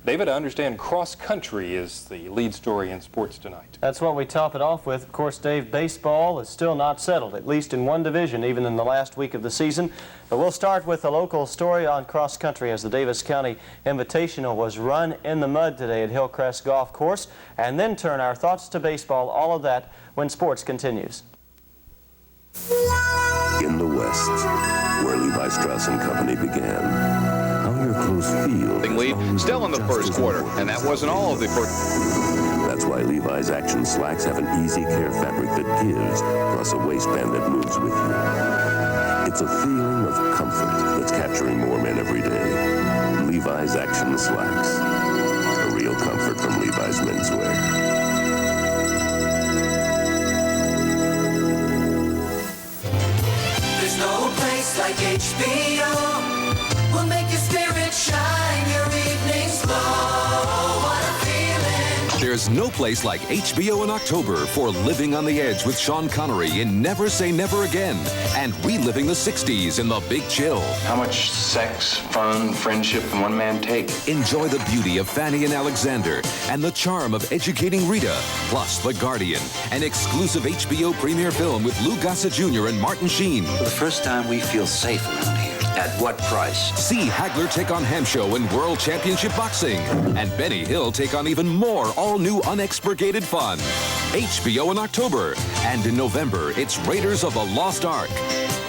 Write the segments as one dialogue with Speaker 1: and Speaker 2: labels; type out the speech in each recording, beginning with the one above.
Speaker 1: David, I understand cross country is the lead story in sports tonight.
Speaker 2: That's what we top it off with. Of course, Dave, baseball is still not settled, at least in one division, even in the last week of the season. But we'll start with a local story on cross country as the Davis County Invitational was run in the mud today at Hillcrest Golf Course, and then turn our thoughts to baseball, all of that when sports continues.
Speaker 3: In the West, where Levi Strauss & Company began, how your clothes feel.
Speaker 4: Lead still in the first quarter, and that wasn't all of the first.
Speaker 3: That's why Levi's Action Slacks have an easy care fabric that gives, plus a waistband that moves with you. It's a feeling of comfort that's capturing more men every day. Levi's Action Slacks. A real comfort from Levi's Menswear.
Speaker 5: No place like HBO will make your spirit shine, your evenings glow. What a feeling.
Speaker 6: There's no place like HBO in October for living on the edge with Sean Connery in Never Say Never Again and reliving the 60s in The Big Chill.
Speaker 7: How much sex, fun, friendship can one man take?
Speaker 6: Enjoy the beauty of Fanny and Alexander and the charm of Educating Rita, plus The Guardian, an exclusive HBO premiere film with Lou Gossett Jr. and Martin Sheen.
Speaker 8: For the first time, we feel safe around here. At what price?
Speaker 6: See Hagler take on Hamsho in World Championship Boxing, and Benny Hill take on even more all-new unexpurgated fun. HBO in October, and in November, it's Raiders of the Lost Ark.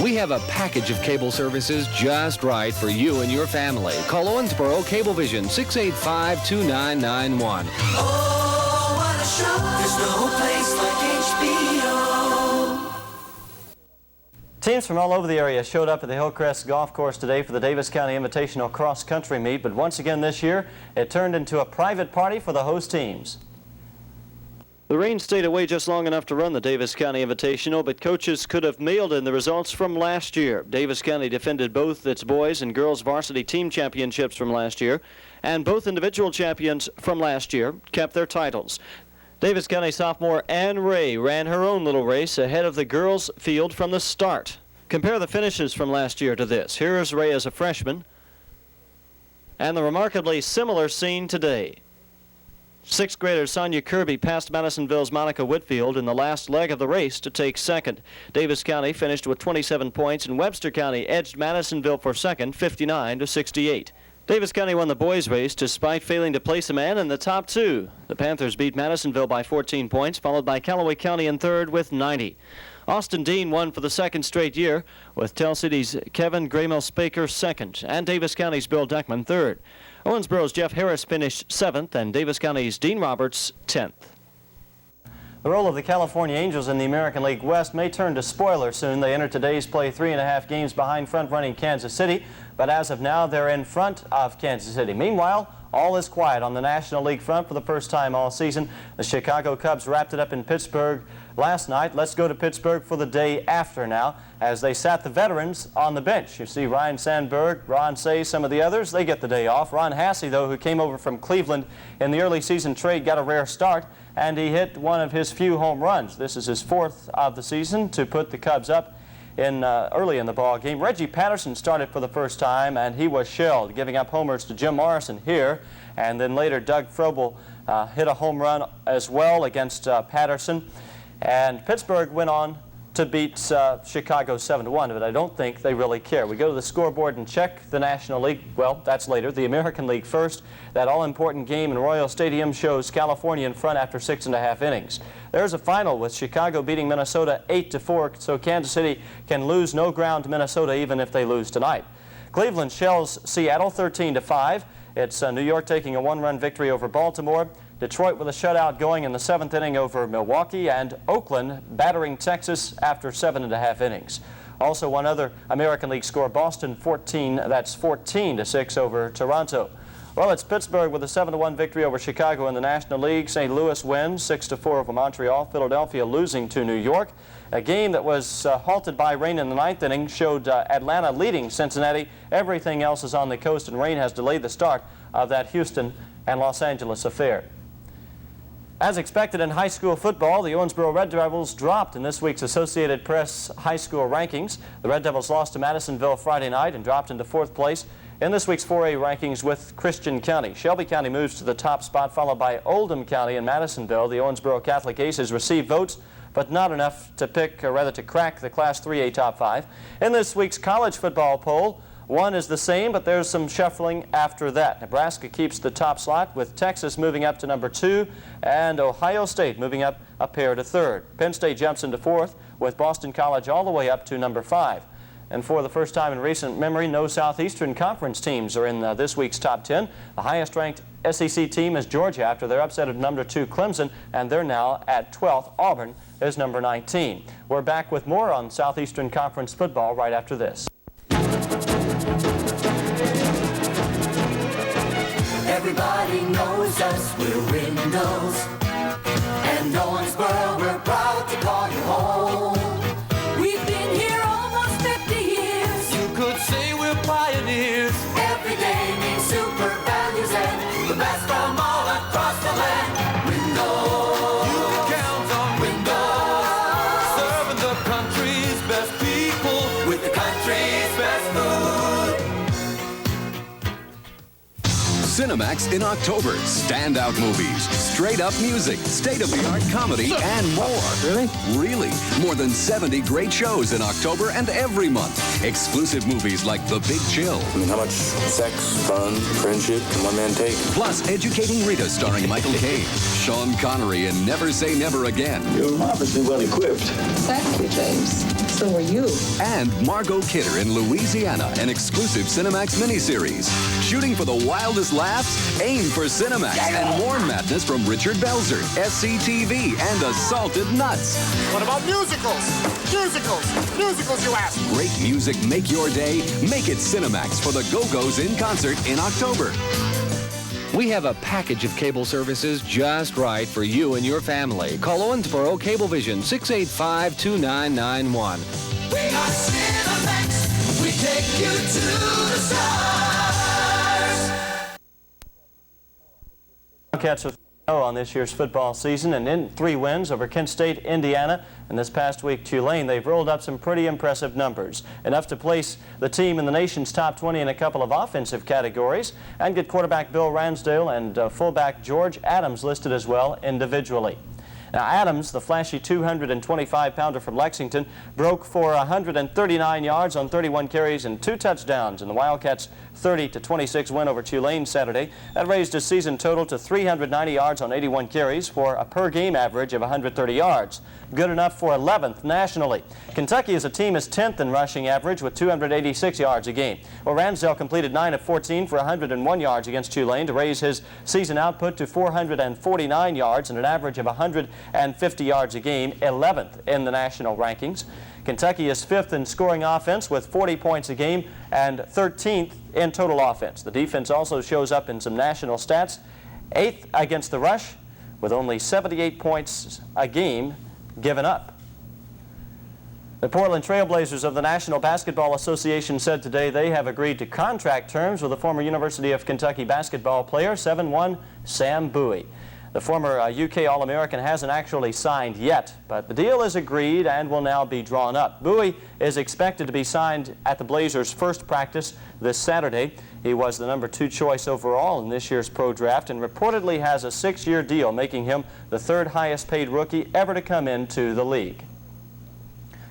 Speaker 9: We have a package of cable services just right for you and your family. Call Owensboro Cablevision, 685-2991.
Speaker 5: Oh, what a show. There's no place like HBO.
Speaker 2: Teams from all over the area showed up at the Hillcrest Golf Course today for the Davis County Invitational Cross Country Meet, but once again this year, it turned into a private party for the host teams. The rain stayed away just long enough to run the Davis County Invitational, but coaches could have mailed in the results from last year. Davis County defended both its boys and girls varsity team championships from last year, and both individual champions from last year kept their titles. Davis County sophomore Ann Ray ran her own little race ahead of the girls' field from the start. Compare the finishes from last year to this. Here's Ray as a freshman, and the remarkably similar scene today. Sixth grader Sonia Kirby passed Madisonville's Monica Whitfield in the last leg of the race to take second. Davis County finished with 27 points, and Webster County edged Madisonville for second, 59-68. Davis County won the boys' race despite failing to place a man in the top two. The Panthers beat Madisonville by 14 points, followed by Callaway County in third with 90. Austin Dean won for the second straight year, with Tell City's Kevin Graymel-Spaker second, and Davis County's Bill Deckman third. Owensboro's Jeff Harris finished seventh, and Davis County's Dean Roberts 10th. The role of the California Angels in the American League West may turn to spoiler soon. They enter today's play 3.5 games behind front-running Kansas City, but as of now, they're in front of Kansas City. Meanwhile, all is quiet on the National League front for the first time all season. The Chicago Cubs wrapped it up in Pittsburgh last night. Let's go to Pittsburgh for the day after now, as they sat the veterans on the bench. You see Ryan Sandberg, Ron Say, some of the others, they get the day off. Ron Hassey, though, who came over from Cleveland in the early season trade, got a rare start, and he hit one of his few home runs. This is his fourth of the season to put the Cubs up in early in the ball game. Reggie Patterson started for the first time, and he was shelled, giving up homers to Jim Morrison here, and then later Doug Frobel hit a home run as well against Patterson. And Pittsburgh went on to beat Chicago 7-1, but I don't think they really care. We go to the scoreboard and check the National League. Well, that's later. The American League first. That all-important game in Royal Stadium shows California in front after 6.5 innings. There's a final with Chicago beating Minnesota 8-4, so Kansas City can lose no ground to Minnesota even if they lose tonight. Cleveland shells Seattle 13-5. It's New York taking a one-run victory over Baltimore. Detroit with a shutout going in the 7th inning over Milwaukee, and Oakland battering Texas after 7.5 innings. Also one other American League score, Boston 14-6 over Toronto. Well, it's Pittsburgh with a 7-1 victory over Chicago in the National League. St. Louis wins 6-4 over Montreal. Philadelphia losing to New York. A game that was halted by rain in the 9th inning showed Atlanta leading Cincinnati. Everything else is on the coast, and rain has delayed the start of that Houston and Los Angeles affair. As expected in high school football, the Owensboro Red Devils dropped in this week's Associated Press high school rankings. The Red Devils lost to Madisonville Friday night and dropped into 4th place. In this week's 4A rankings with Christian County, Shelby County moves to the top spot, followed by Oldham County and Madisonville. The Owensboro Catholic Aces receive votes, but not enough to to crack the Class 3A top 5. In this week's college football poll, one is the same, but there's some shuffling after that. Nebraska keeps the top slot, with Texas moving up to number 2 and Ohio State moving up a pair to 3rd. Penn State jumps into 4th, with Boston College all the way up to number 5. And for the first time in recent memory, no Southeastern Conference teams are in this week's top 10. The highest-ranked SEC team is Georgia after their upset of number 2 Clemson, and they're now at 12th. Auburn is number 19. We're back with more on Southeastern Conference football right after this.
Speaker 5: Everybody knows us, we're Windows. And Owensboro, we're proud to call you home. We've been here almost 50 years. You could say we're pioneers. Every day means super values and the best from all across the land. Windows. You can count on Windows. Serving the country's best people with the country's best food.
Speaker 6: Cinemax in October. Standout movies, straight-up music, state-of-the-art comedy, and more.
Speaker 9: Really?
Speaker 6: Really. More than 70 great shows in October and every month. Exclusive movies like The Big Chill.
Speaker 7: I mean, how much sex, fun, friendship can one man take?
Speaker 6: Plus, Educating Rita starring Michael Caine, Sean Connery, and Never Say Never Again.
Speaker 10: You're obviously well equipped.
Speaker 11: Thank you, James. So are you.
Speaker 6: And Margot Kidder in Louisiana, an exclusive Cinemax miniseries. Shooting for the wildest laughs? Aim for Cinemax. And more madness from Richard Belzer, SCTV, and Assaulted Nuts.
Speaker 12: What about musicals? Musicals, you ask.
Speaker 6: Great music make your day. Make it Cinemax for the Go-Go's in concert in October.
Speaker 9: We have a package of cable services just right for you and your family. Call Owensboro Cablevision, 685-2991.
Speaker 5: We are Cinemax. We take you to the stars.
Speaker 2: Wildcats with on this year's football season, and in 3 wins over Kent State, Indiana, and this past week Tulane. They've rolled up some pretty impressive numbers, enough to place the team in the nation's top 20 in a couple of offensive categories, and get quarterback Bill Ransdale and fullback George Adams listed as well individually. Now Adams, the flashy 225-pounder from Lexington, broke for 139 yards on 31 carries and 2 touchdowns in the Wildcats' 30-26 win over Tulane Saturday. That raised his season total to 390 yards on 81 carries for a per-game average of 130 yards. Good enough for 11th nationally. Kentucky as a team is 10th in rushing average with 286 yards a game. Well, Ransdale completed 9 of 14 for 101 yards against Tulane to raise his season output to 449 yards and an average of 150 yards a game, 11th in the national rankings. Kentucky is 5th in scoring offense with 40 points a game and 13th in total offense. The defense also shows up in some national stats. 8th against the rush with only 78 points a game given up. The Portland Trailblazers of the National Basketball Association said today they have agreed to contract terms with the former University of Kentucky basketball player, 7'1" Sam Bowie. The former UK All-American hasn't actually signed yet, but the deal is agreed and will now be drawn up. Bowie is expected to be signed at the Blazers' first practice this Saturday. He was the number 2 choice overall in this year's pro draft and reportedly has a 6-year deal, making him the 3rd highest paid rookie ever to come into the league.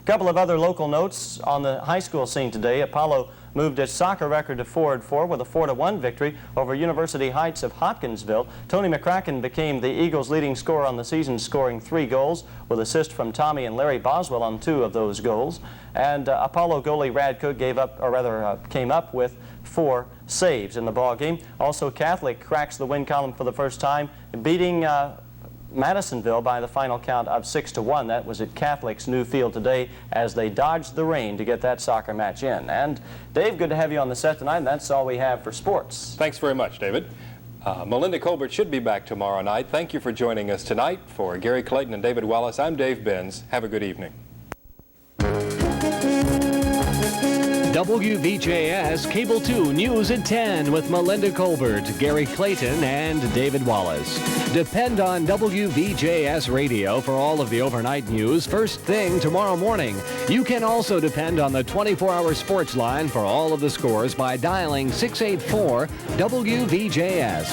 Speaker 2: A couple of other local notes on the high school scene today. Apollo moved its soccer record to 4-4 with a 4-1 victory over University Heights of Hopkinsville. Tony McCracken became the Eagles' leading scorer on the season, scoring 3 goals with assist from Tommy and Larry Boswell on 2 of those goals. And Apollo goalie Rad Cook came up with 4 saves in the ball game. Also, Catholic cracks the win column for the first time, beating Madisonville by the final count of 6-1. That was at Catholic's new field today as they dodged the rain to get that soccer match in. And Dave, good to have you on the set tonight, and that's all we have for sports.
Speaker 1: Thanks very much, David. Melinda Colbert should be back tomorrow night. Thank you for joining us tonight. For Gary Clayton and David Wallace, I'm Dave Benz. Have a good evening.
Speaker 9: WVJS Cable 2 News at 10 with Melinda Colbert, Gary Clayton, and David Wallace. Depend on WVJS Radio for all of the overnight news first thing tomorrow morning. You can also depend on the 24-hour sports line for all of the scores by dialing 684 WVJS.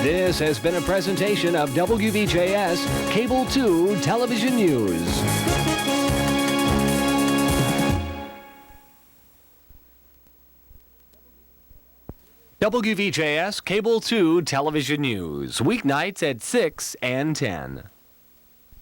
Speaker 9: This has been a presentation of WVJS Cable 2 Television News. WVJS Cable 2 Television News, weeknights at 6 and 10.